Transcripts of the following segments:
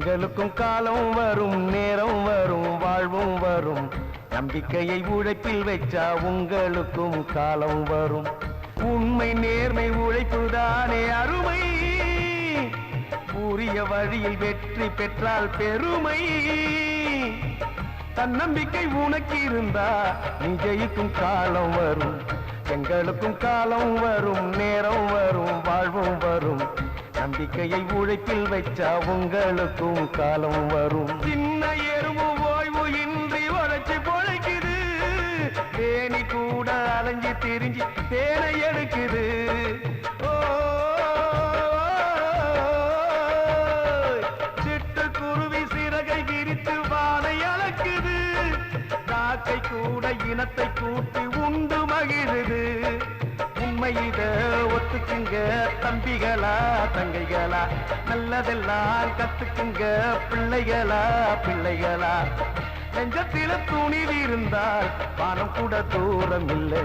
எங்களுக்கும் காலம் வரும், நேரம் வரும், வாழ்வும் வரும். நம்பிக்கையை உழைப்பில் வச்சா உங்களுக்கும் காலம் வரும். உண்மை நேர்மை உழைப்புதானே அருமை. உரிய வழியில் வெற்றி பெற்றால் பெருமை. தன்னம்பிக்கை உனக்கு இருந்தா நீ ஜெயிக்கும் காலம் வரும். எங்களுக்கும் காலம் வரும், நேரம் வரும், வாழ்வும் வரும். நம்பிக்கையை உழைப்பில் வச்சா உங்களுக்கும் காலம் வரும். சின்ன எறும்பு ஓய்வு இன்றி உழைச்சி பொழைக்குது. தேனி கூட அலைஞ்சி திரிஞ்சு தேனை எடுக்குது. சிட்டுக்குருவி சிறகை விரித்து வானை அளக்குது. காக்கை கூட இனத்தை கூட்டி உண்டு மகிழுது. உண்மை இத ஒத்துக்குங்க தம்பிகளா தங்கைகளா. நல்லதெல்லாம் கத்துக்குங்க பிள்ளைகளா பிள்ளைகளா. நெஞ்சத்தில துணிவு இருந்தால் வானம் கூட தூரம் இல்லை.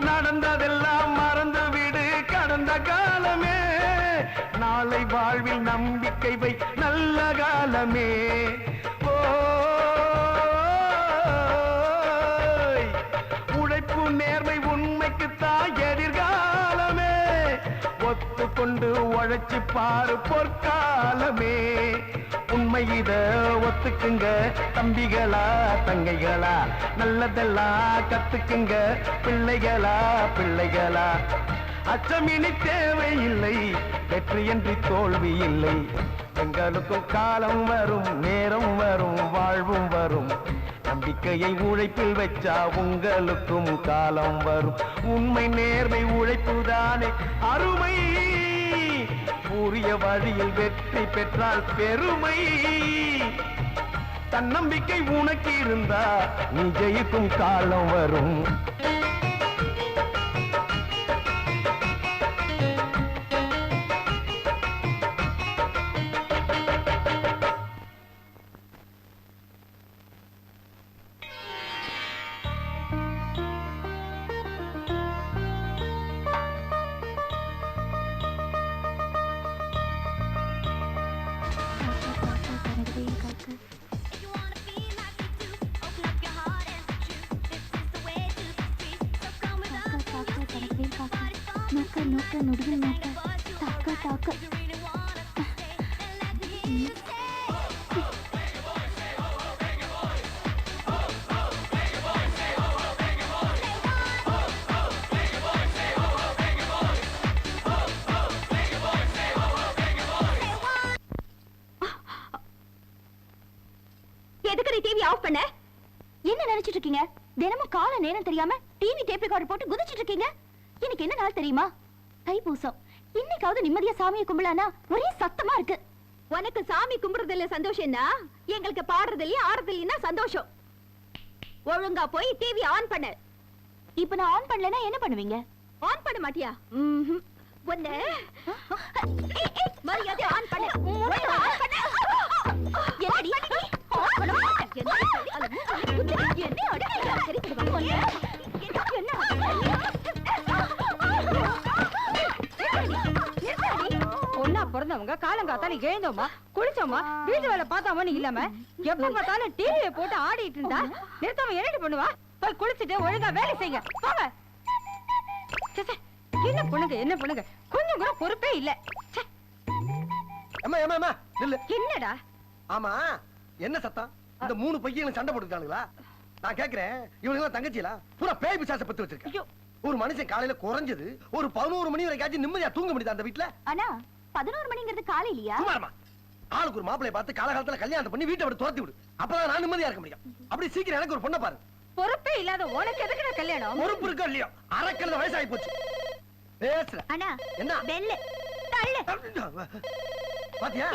நடந்ததெல்லாம் மறந்து விடு கடந்த காலமே. நாளை வாழ்வில் நம்பிக்கை வை நல்ல காலமே. உழைப்பு நேர்மை உண்மைக்குத்தான் எதிர்காலமே. ஒத்துக்கொண்டு உழைச்சி பாரு பொற்காலமே. உண்மை இத ஒத்துக்குங்க தம்பிகளா தங்கைகளா. நல்லதெல்லாம் கத்துக்குங்க பிள்ளைகளா பிள்ளைகளா. அச்சமினி தேவையில்லை, வெற்றியின்றி தோல்வி இல்லை. எங்களுக்கும் காலம் வரும், நேரம் வரும், வாழ்வும் வரும். நம்பிக்கையை உழைப்பில் வச்சா உங்களுக்கும் காலம் வரும். உண்மை நேர்மை உழைப்புதானே அருமை. உரிய வழியில் வெற்றி பெற்றால் பெருமை. தன்னம்பிக்கை உனக்கு இருந்தா நீ ஜெயிக்கும் காலம் வரும். என்ன நினைச்சிட்டு இருக்கீங்க? தினமும் கால நேரம் தெரியாம டிவி டேப் ரெக்கார்டர் போட்டு குதிச்சிட்டு இருக்கீங்க. இன்னைக்கு என்ன நாள் தெரியுமா? தைப்பூசம். இன்னைக்காவது நிம்மதியா சாமியை கும்பிடலானா ஒரே சத்தமா இருக்கு. உனக்கு சாமி கும்பிடுறதுல சந்தோஷம்னா எங்களுக்கு பாடுறதுலயும் ஆடுறதுலயும் தான் சந்தோஷம். ஒழுங்கா போய் டிவி ஆன் பண்ணு. இப்ப நான் ஆன் பண்ணலனா என்ன பண்ணுவீங்க? ஆன் பண்ண மாட்டியா? ஒண்ணு மரியாதை ஆன் பண்ணு. ஆன் பண்ணு. என்னடி பொண்ணா பிறந்தவங்க காலங்காத்தால எழுந்தோமா குளிச்சோமா வீட்டு வேலை பார்த்தாமனு இல்லாம எப்ப பார்த்தாலும் டிவியை போட்டு ஆடிட்டு இருந்தா நிறுத்தாம என்னடி பண்ணுவா? போய் குளிச்சுட்டு ஒழுங்கா வேலை செய்யுங்க போங்க. என்ன பொண்ணுங்க என்ன பொண்ணுங்க, கொஞ்சம் கூட பொறுப்பே இல்ல. என்னடா? ஆமா என்ன சத்தம்? இந்த மூணு பையங்களும் சண்டை போட்டுட்டானுங்களா? நான் கேக்குறேன், இவங்க தங்கச்சியில பூரா பேய் பிசாசை பத்து வச்சிருக்கேன். ஒரு மனுஷன் காலையில குறைஞ்சது ஒரு 11 மணி வரைக்கும் நிம்மதியா தூங்க முடியுது அந்த வீட்டுல? ஆனா 11 மணிங்கிறது காலையிலயா? சுமாரமா ஆளுக்கு ஒரு மாப்பிளைய பார்த்து காலகாலத்துல கல்யாணம் பண்ணி வீட்டை விட்டு துரத்தி விடு. அப்பதான் நான் நிம்மதியா இருக்க முடியும். அப்படி சீக்கிரம் எனக்கு ஒரு பொண்ணை பாரு. பொறுப்பே இல்லாத உனக்கு எதுக்கு நான் கல்யாணம்? பொறுப்பு இருக்கோ இல்லையோ அரைக்கிறது வயசாகி போச்சு. பேசுற அண்ணா என்ன பெல்லு தள்ளு. பாத்தியா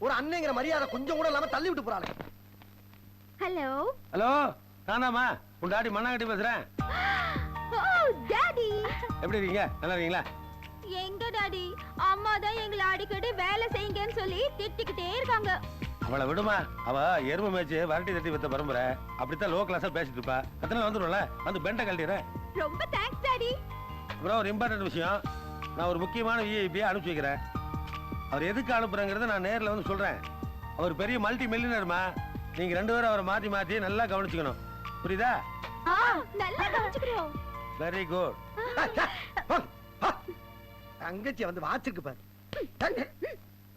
ஒரு அண்ணங்கிற மரியாதை கொஞ்சம் கூட இல்லாம தள்ளி விட்டு போறாளே. ஹலோ ஹலோ, நானாமா உன் டாடி மண்ணாங்கட்டி பேசுறேன். ஓ டாடி, எப்படி இருக்கீங்க? நல்லா இருக்கீங்களா? எங்க டாடி, அம்மா தான் எங்களை அடிக்கடி வேலை செய்யுங்கன்னு சொல்லி திட்டிக்கிட்டே இருக்காங்க. அவளை விடுமா, அவ எருமை மேய்ச்சி வரட்டி தட்டி வித்த பரம்பரை. அப்படித்தான் லோ கிளாஸா பேசிட்டு இருப்பா. அதனால வந்துடும்ல, வந்து பெண்டை கழட்டிடுறேன். ரொம்ப தேங்க்ஸ் டாடி. அப்புறம் ஒரு இம்பார்ட்டன்ட் விஷயம், நான் ஒரு முக்கியமான விஐபியை அனுப்பிச்சு வைக்கிறேன். அவர் எதுக்கு அனுப்புறேங்கிறத நான் நேரில் வந்து சொல்றேன். அவர் பெரிய மல்டி மில்லியனர்மா. நீங்க 2 பேரும் அவரை மாத்தி மாத்தி நல்லா கவனிச்சுக்கணும். புரியுதா? நல்லா கவனிச்சுக்கிறோம். Very good. தங்கச்சி வந்து வாச்சிருக்கு பாரு.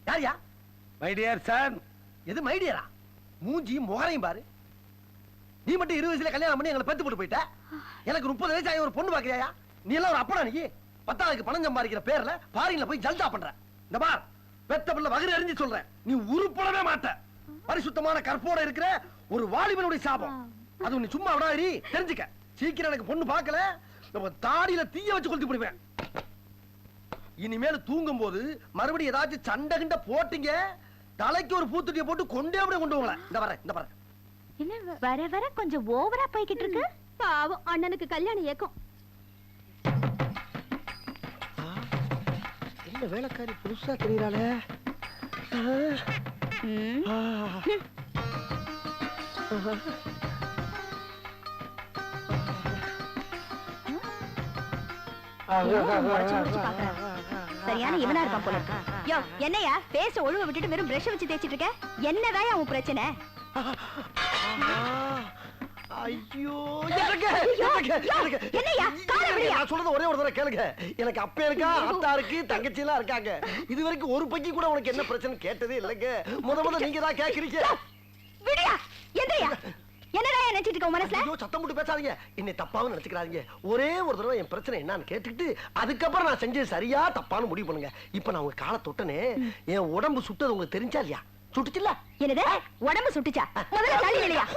யாரியா? My dear son. எது மைடியரா? மூஞ்சியும் முகரையும் பாரு. நீ மட்டும் 20 வயசுல கல்யாணம் பண்ணி எங்களை பெத்து போட்டு போயிட்ட. எனக்கு 30 வயசு ஆகி ஒரு பொண்ணு பாக்குறியா? நீ எல்லாம் ஒரு அப்பனா? நீ 10ஆவதுக்கு பணம் சம்பாதிக்கிற பேர்ல பாரின்ல போய் ஜல்தா பண்ற. இந்த பார், பெத்த பிள்ளை வகிர அறிஞ்சு சொல்றேன், நீ உருப்படவே மாட்ட. பரிசுத்தமான கற்போட இருக்கிற ஒரு வாலிபனுடைய சாபம். அது நீ சும்மா விடாதீ, தெரிஞ்சுக்க. சீக்கிரம் எனக்கு பொண்ணு பார்க்கல, நம்ம தாடியில தீய வச்சு கொளுத்தி போடுவேன். இனிமேல் தூங்கும் போது மறுபடியும் ஏதாச்சும் சண்டை கிண்ட போட்டீங்க, தலைக்கு ஒரு பூத்துட்டிய போட்டு கொண்டே அப்படியே கொண்டு போங்களேன். இந்த பாரு. என்ன வர வர கொஞ்சம் ஓவரா போய்கிட்டு இருக்கு. பாவம் அண்ணனுக்கு கல்யாணம் ஏக்கம். என்ன வேலைக்காரி புதுசா தெரியறாளே. சரியான இவனா இருப்பான் போல இருக்கு. யோ, என்னையா பேச ஒழுவ விட்டுட்டு வெறும் பிரஷ் வச்சு தேய்ச்சிட்டு இருக்க? என்னதான் உன் பிரச்சனை? ஐயோ, என்னையா கால விடியா? நான் சொல்றது ஒரே ஒரு தடவை கேளுங்க. எனக்கு அப்பா இருக்கா, அத்தா இருக்கு, தங்கச்சி எல்லாம் இருக்காங்க. இது வரைக்கும் ஒரு பக்கி கூட உனக்கு என்ன பிரச்சனை கேட்டதே இல்லைங்க. முத நீங்க தான் கேக்குறீங்க. விடியா? என்னையா என்னடா நினைச்சிட்டு இருக்க மனசுல? ஐயோ, சத்தம் போட்டு பேசாதீங்க. என்னை தப்பாவும் நினைச்சுக்கிறாதீங்க. ஒரே ஒரு தடவை என் பிரச்சனை என்னன்னு கேட்டுக்கிட்டு அதுக்கப்புறம் நான் செஞ்சது சரியா தப்பான்னு முடிவு பண்ணுங்க. இப்ப நான் உங்க காலை தொட்டனே, என் உடம்பு சுட்டது உங்களுக்கு தெரிஞ்சா இல்லையா? சுட்டுச்சுல்ல? என்னது உடம்பு சுட்டுச்சா? முதல்ல தள்ளி இல்லையா?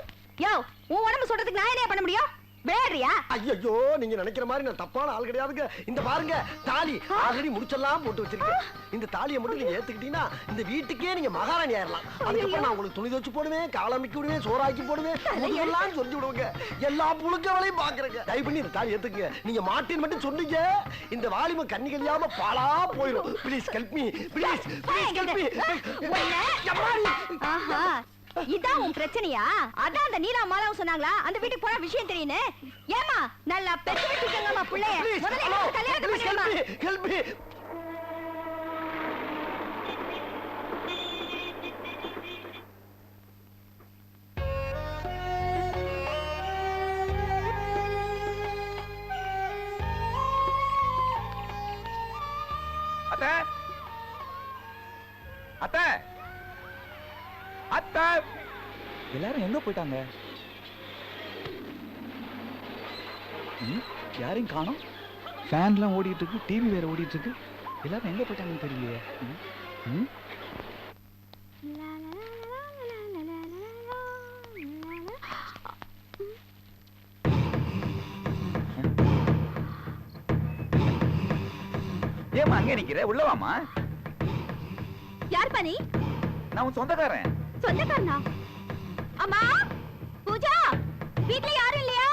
யோ, உன் உடம்பு சுடுறதுக்கு நான் என்ன பண்ண முடியும்? விளையாடுறியா? ஐயோ, நீங்க நினைக்கிற மாதிரி நான் தப்பான ஆள் கிடையாதுங்க. இந்த பாருங்க, தாலி ஆல்ரெடி முடிச்செல்லாம் போட்டு வச்சிருக்கேன். இந்த தாலியை மட்டும் நீங்க ஏத்துக்கிட்டீங்கன்னா இந்த வீட்டுக்கே நீங்க மகாராணி ஆயிரலாம். அதுக்கப்புறம் நான் உங்களுக்கு துணி துவச்சு போடுவேன், காலமிக்கி விடுவேன், சோறாக்கி போடுவேன், எல்லாம் சொல்லி விடுவாங்க. எல்லா புழுக்க வேலையும் பாக்குறேங்க. தயவு பண்ணி இந்த தாலி ஏத்துக்குங்க. நீங்க மாட்டின்னு மட்டும் சொன்னீங்க, இந்த வாலிப கண்ணி கழியாம பாலா போயிடும். Please help me, please help me. ஆஹா, இதான் உன் பிரச்சனையா? அதான் அந்த நீலா மாலாவும் சொன்னாங்களா அந்த வீட்டுக்கு போன விஷயம் தெரியுன்னு? ஏமா நல்லா பெற்று வச்சுக்கங்கம்மா பிள்ளைய. முதல்ல கல்யாணம் பண்ணிடுமா? Help me. அத்தை அத்தை அத்தை, எல்லாரும் எங்க போயிட்டாங்க? யாரையும் காணோம். ஃபேன்லாம் ஓடிட்டு இருக்கு, டிவி வேற ஓடிட்டு இருக்கு. எல்லாரும் எங்க போயிட்டாங்கன்னு தெரியலையே. ஏமா அங்கே நிக்கிற? உள்ளவாமா. யார் பண்ணி? நான் உன் சொந்தக்காரன். சொந்தக்காரனா? அம்மா, பூஜா, வீட்ல யாரும் இல்லையா?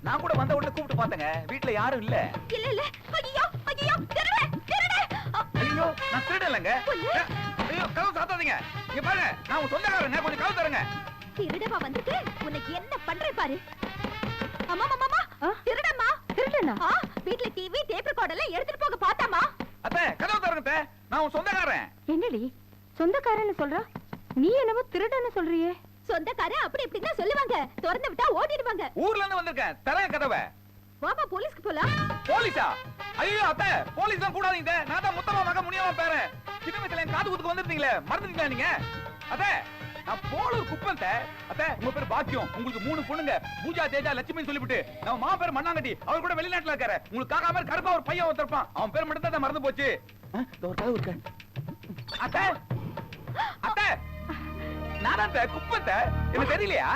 நான் கூட வந்த உடனே கூப்பிட்டு பார்த்தேங்க, வீட்ல யாரும் இல்ல. இல்ல இல்ல. ஐயோ ஐயோ, திருடு திருடு. ஐயோ, நான் திருட இல்லங்க. ஐயோ, கதவு சாத்தாதீங்க. இங்க பாருங்க, நான் உன் சொந்தக்காரங்க, கொஞ்சம் கதவு தரங்க. திருடவா வந்துட்டு உனக்கு என்ன பண்றே பாரு. அம்மா அம்மா அம்மா, திருடம்மா. திருடனா? வீட்ல டிவி டேப் ரெக்கார்டர்ல எடுத்துட்டு போக பார்த்தாமா? அத்தை, கதவு தரங்க அத்தை, நான் உன் சொந்தக்காரன். என்னடி சொந்தக்காரன்னு சொல்றா? நீ என்னமோ திருடன்னு சொல்றியே? சொந்தக்காரன் அப்படி இப்படி தான் சொல்லுவாங்க, திறந்து விட்டா ஓடிடுவாங்க. ஊர்ல இருந்து வந்திருக்கேன், தரங்க கதவை. வாமா போலீஸ்க்கு போலாம். போலீஸா? ஐயோ அத்தை, போலீஸ் தான் கூடாதீங்க. நான் தான் முத்தமா மக முனியாவா பேரன். சின்ன வயசுல என் காது குத்துக்கு வந்திருந்தீங்களே, மறந்துட்டீங்களா நீங்க? அத்தை, நான் போலூர் குப்பன். அத்தை, உங்க பேர் பாக்கியம். உங்களுக்கு 3 பொண்ணுங்க, பூஜா, தேஜா, லட்சுமின்னு சொல்லிவிட்டு நம்ம மா பேர் மண்ணாங்கட்டி. அவர் கூட வெளிநாட்டுல இருக்காரு. உங்களுக்கு காக்கா மாதிரி கருப்பா ஒரு பையன் ஒருத்தருப்பான். அவன் பேர் மட்டும் தான் மறந்து போச்சு. ஒரு கதவு இருக்கு. அத்தை அத்தை, நான் குப்பத்தை எனக்கு தெரியலையா?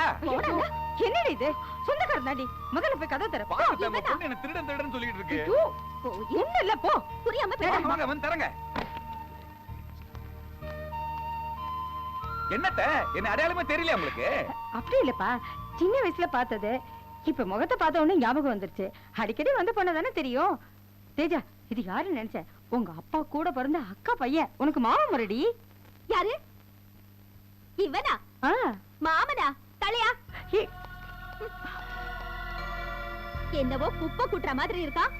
என்னடி இது? சொந்தக்காரன் தாண்டி, முதல்ல போய் கதவு தர. பாருங்க, உங்க பொண்ணு என்ன திருடன் திருடன் சொல்லிட்டு இருக்கு. என்ன இல்ல போ. புரியாம வாங்க பேசாம. வாங்க, வந்து தரங்க. என்னத்த, என்ன அடையாளமே தெரியல உங்களுக்கு? அப்படி இல்லப்பா, சின்ன வயசுல பார்த்தது இப்ப முகத்தை பார்த்த உடனே ஞாபகம் வந்துருச்சு. அடிக்கடி வந்து போனதானே தெரியும். தேஜா, இது யாருன்னு நினைச்ச? உங்க அப்பா கூட பிறந்த அக்கா பையன், உனக்கு மாமா முறடி. யாரு? இவனா ஆ, மாமனா தலையா ஏய், என்னவோ குப்பை கூட்டுற மாதிரி இருக்கான்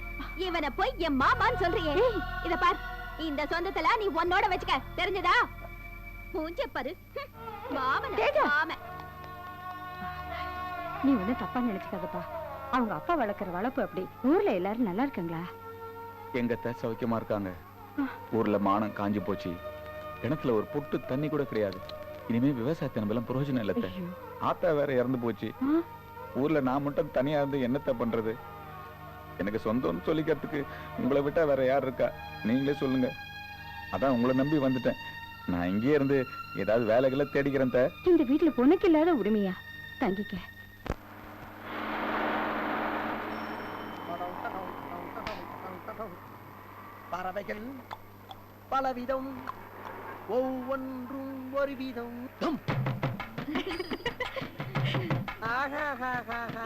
இவனை போய் என் மாமான்னு சொல்றியே இத பார் இந்த சொந்தத்துல நீ உன்னோட வச்சுக்க தெரிஞ்சதா மூஞ்ச பாரு மாமன் தேஜா. மாமன் நீ ஒண்ணும் தப்பா நினைச்சுக்காதப்பா. அவங்க அப்பா வளர்க்குற வளர்ப்பு அப்படி. ஊர்ல எல்லாரும் நல்லா இருக்காங்களா? எங்கத்த சௌக்கியமா இருக்காங்க. ஊர்ல மானம் காஞ்சி போச்சு. கிணத்துல ஒரு பொட்டு தண்ணி கூட கிடையாது. இனிமே விவசாயத்தை நம்பலாம் பிரயோஜனம் இல்லத்த. ஐயோ. ஆத்தா வேற இறந்து போச்சு. ஆ, ஊர்ல நான் மட்டும் தனியா இருந்து என்னத்த பண்றது? எனக்கு சொந்தம்னு சொல்லிக்கிறதுக்கு உங்களை விட்டா வேற யார் இருக்கா? நீங்களே சொல்லுங்க. அதான் உங்களை நம்பி வந்துட்டேன். நான் இங்கே இருந்து ஏதாவது வேலைகளை தேடிக்கிறேன். இந்த வீட்டுல பொண்ணுக்கு இல்லாத உரிமையா? தங்கிக்க. பறவைகள் பலவிதம், ஒவ்வொன்றும் ஒரு விதம். ஆஹாஹாஹாஹா.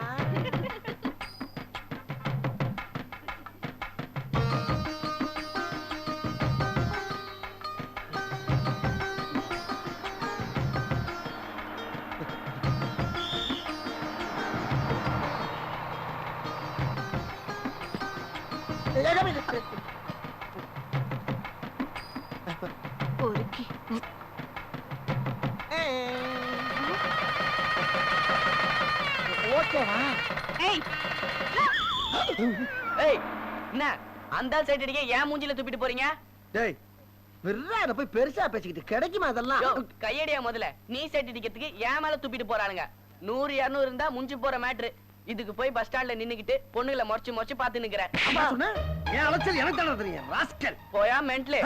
ஒருக்கி ஓகேவா? ஏய் ஏய் என்ன அந்த சைடு அடிக்க ஏன் மூஞ்சில துப்பிட்டு போறீங்க? டேய் விர்றாத போய் பெருசா பேசிக்கிட்டு கிடைக்குமா அதெல்லாம்? யோ, கையடியா முதல்ல. நீ சைடு அடிக்கிறதுக்கு ஏன் மேல துப்பிட்டு போறானுங்க. 100 200 இருந்தா முஞ்சி போற மேட்ரு. இதுக்கு போய் பஸ் ஸ்டாண்ட்ல நின்னுக்கிட்டு பொண்ணுகளை முறைச்சு முறைச்சு பாத்து நிக்கிறேன். சொன்ன என் அலைச்சல் எனக்கு தானே தெரியும் ராஸ்கல். போயா மென்ட்லே.